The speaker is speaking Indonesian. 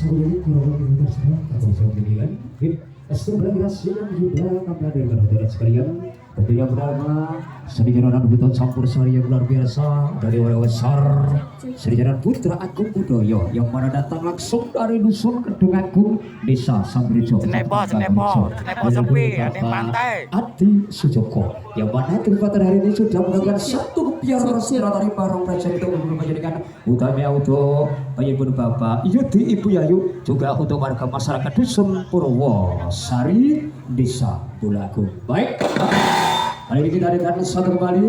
Sebelum kurang lebih terserah atau sembilan, sebelah yang juga kami dengan saudara sekalian. Tentunya bernama Seni Jaranan Buton Campur Sari yang luar biasa dari orang besar Seni Jaranan Putra Agung Budoyo yang mana datang langsung dari dusun Kedung Agung Desa Sambrijo Senepo sepi ada pantai Adi Sujoko yang mana tempatan hari ini sudah menggunakan satu piar setelah dari barang presiden untuk menjadikan utama untuk bayi ibu bapak Yudi Ibu Yayu juga untuk warga masyarakat dusun Purwosari Desa Bulagung. Baik, hari ini kita adakan satu kembali.